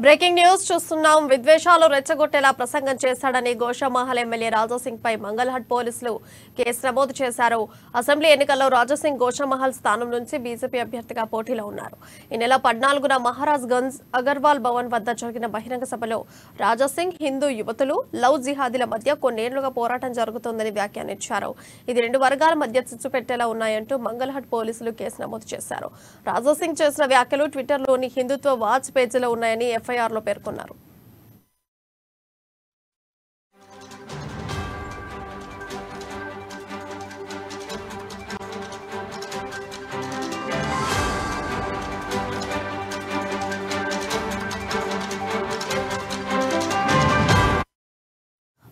Breaking news చూస్తున్నాం. విద్వేషాలు రెచ్చగొట్టేలా ప్రసంగం చేశాడని గోషామహల్ ఎమ్మెల్యే రాజాసింగ్ పై మంగళహట్ పోలీసులు కేసు నమోదు చేశారు. అసెంబ్లీ ఎన్నికల్లో రాజాసింగ్ గోషామహల్ స్థానం నుంచి బీజేపీ అభ్యర్థిగా పోటీలో ఉన్నారు. ఈ నెల 14న మహారాజ్ గంజ్ అగర్వాల్ భవన్ వద్ద జరిగిన బహిరంగ సభలో రాజాసింగ్ హిందూ యువతులు లవ్ జిహాదీల మధ్య కొన్నేళ్లుగా పోరాటం జరుగుతోందని వ్యాఖ్యానించారు. ఇది రెండు వర్గాల మధ్య చిచ్చు పెట్టేలా ఉన్నాయంటూ మంగళహట్ పోలీసులు కేసు నమోదు చేశారు. రాజాసింగ్ చేసిన వ్యాఖ్యలు ట్విట్టర్లోని హిందుత్వ వాచ్ పేజీలో ఉన్నాయని FIR లో పేర్కొన్నారు.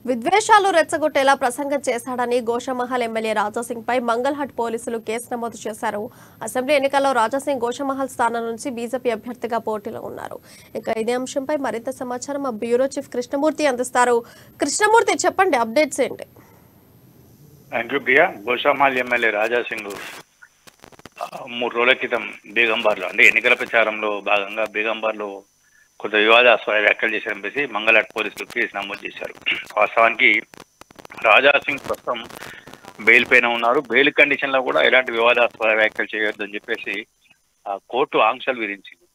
విద్వేషాలు రెచ్చగొట్టేలా ప్రసంగం చేశాడని గోషామహల్ ఎమ్మెల్యే రాజాసింగ్ పై మంగళహట్ పోలీసులు కేసు నమోదు చేశారు. అసెంబ్లీ ఎన్నికల్లో రాజాసింగ్ గోషామహల్ స్థానం నుంచి బీజేపీ అభ్యర్థిగా పోటీలో ఉన్నారు. ఇక ఇదే అంశంపై మరింత సమాచారం మా బ్యూరో చీఫ్ కృష్ణమూర్తి అందిస్తారు. కృష్ణమూర్తి, చెప్పండి, అప్డేట్స్ ఏంటి? గోషామహల్ ఎమ్మెల్యే రాజాసింగ్ 3 రోజుల క్రితం బేగంబార్లో అంటే ఎన్నికల ప్రచారంలో భాగంగా బేగంబార్లో కొంత వివాదాస్పద వ్యాఖ్యలు చేశారని చెప్పేసి మంగళహట్ పోలీసులు కేసు నమోదు చేశారు. వాస్తవానికి రాజాసింగ్ ప్రస్తుతం బెయిల్ పైన ఉన్నారు. బెయిల్ కండిషన్ లో కూడా ఎలాంటి వివాదాస్పద వ్యాఖ్యలు చేయొద్దని చెప్పేసి కోర్టు ఆంక్షలు విధించింది.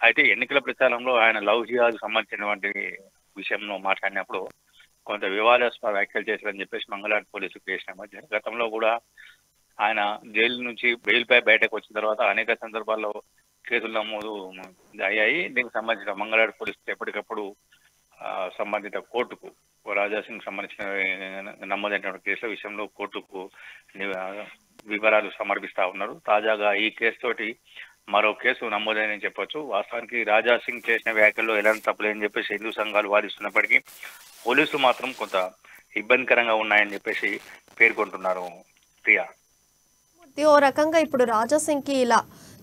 అయితే ఎన్నికల ప్రచారంలో ఆయన లవ్ జిహాద్ సంబంధించినటువంటి విషయంలో మాట్లాడినప్పుడు కొంత వివాదాస్పద వ్యాఖ్యలు చేశారని చెప్పేసి మంగళహట్ పోలీసులు కేసు నమోదు చేశారు. గతంలో కూడా ఆయన జైలు నుంచి బెయిల్ పై బయటకు వచ్చిన తర్వాత అనేక సందర్భాల్లో కేసులు నమోదు అయ్యాయి. దీనికి సంబంధించిన మంగళహట్ పోలీసులు ఎప్పటికప్పుడు సంబంధిత కోర్టుకు రాజాసింగ్ సంబంధించిన నమోదైనటువంటి కేసుల విషయంలో కోర్టుకు వివరాలు సమర్పిస్తా ఉన్నారు. తాజాగా ఈ కేసు తోటి మరో కేసు నమోదైందని చెప్పొచ్చు. వాస్తవానికి రాజాసింగ్ చేసిన వ్యాఖ్యల్లో ఎలాంటి తప్పులేని చెప్పేసి హిందూ సంఘాలు వాదిస్తున్నప్పటికీ పోలీసులు మాత్రం కొంత ఇబ్బందికరంగా ఉన్నాయని చెప్పేసి పేర్కొంటున్నారు. ప్రియా, ఓ రకంగా ఇప్పుడు రాజాసింగ్ కి ఇలా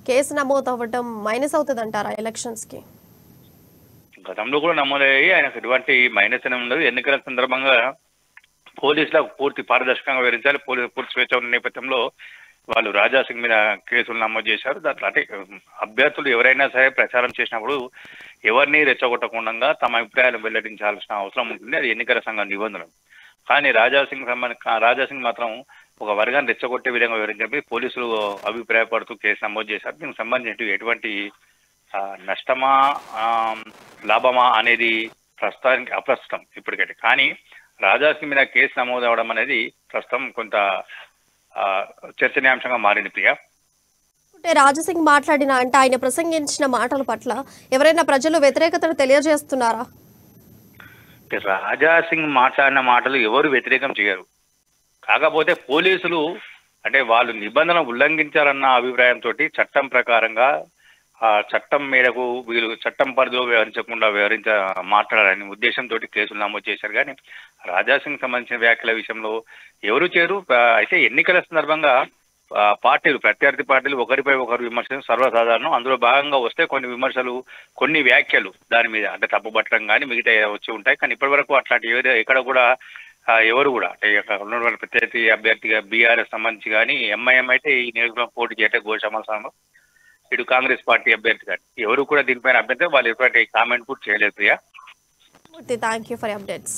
కేసు నమోదు అవ్వడం మైనస్ అవుతుంది అంటారా ఎలక్షన్స్ కి? గతంలో కూడా నమోదయ్యాయి. ఆయనకు ఎటువంటి మైనస్ అని ఉండదు. ఎన్నికల సందర్భంగా పోలీసులకు పూర్తి పారదర్శకంగా వివరించాలి. పూర్తి స్వేచ్ఛ ఉన్న నేపథ్యంలో వాళ్ళు రాజాసింగ్ మీద కేసులు నమోదు చేశారు. దాంట్లో అంటే అభ్యర్థులు ఎవరైనా సరే ప్రచారం చేసినప్పుడు ఎవరిని రెచ్చగొట్టకుండా తమ అభిప్రాయాలు వెల్లడించాల్సిన అవసరం ఉంటుంది. అది ఎన్నికల సంఘం నిబంధనలు. కానీ రాజాసింగ్ మాత్రం ఒక వర్గాన్ని రెచ్చగొట్టే విధంగా వివరించే పోలీసులు అభిప్రాయపడుతూ కేసు నమోదు చేశారు. దీనికి సంబంధించి ఎటువంటి నష్టమా లాభమా అనేది ప్రస్తుతానికి అప్రస్తుతం ఇప్పటికైతే. కానీ రాజాసింగ్ మీద కేసు నమోదు అవడం అనేది ప్రస్తుతం కొంత చర్చనీయాంశంగా మారింది. ప్రియా, రాజాసింగ్ మాట్లాడిన అంటే ఆయన ప్రసంగించిన మాటల పట్ల ఎవరైనా ప్రజలు వ్యతిరేకతను తెలియజేస్తున్నారా? రాజాసింగ్ మాట్లాడిన మాటలు ఎవరు వ్యతిరేకం చేయరు. కాకపోతే పోలీసులు అంటే వాళ్ళు నిబంధన ఉల్లంఘించారన్న అభిప్రాయంతో చట్టం ప్రకారంగా ఆ చట్టం మేరకు వీళ్ళు చట్టం పరిధిలో మాట్లాడాలని ఉద్దేశంతో కేసులు నమోదు చేశారు. కానీ రాజాసింగ్ సంబంధించిన వ్యాఖ్యల విషయంలో ఎవరు చేరు. అయితే ఎన్నికల సందర్భంగా పార్టీలు ప్రత్యర్థి పార్టీలు ఒకరిపై ఒకరు విమర్శలు సర్వసాధారణం. అందులో భాగంగా వస్తే కొన్ని విమర్శలు కొన్ని వ్యాఖ్యలు దాని మీద అంటే తప్పుపట్టడం కానీ మిగతా వచ్చి ఉంటాయి. కానీ ఇప్పటి వరకు అట్లాంటి ఎక్కడ కూడా ఎవరు కూడా అంటే ఉన్నటువంటి ప్రత్యర్థి అభ్యర్థిగా BRS సంబంధించి కానీ MIM అయితే ఈ నియోజకవర్గం పోటీ చేయటే గోషామహల్ స్థానంలో ఇటు కాంగ్రెస్ పార్టీ అభ్యర్థి కానీ ఎవరు కూడా దీనిపైన అభ్యర్థి వాళ్ళు ఎటువంటి కామెంట్ కూడా చేయలేదు. Priya, thank you for updates.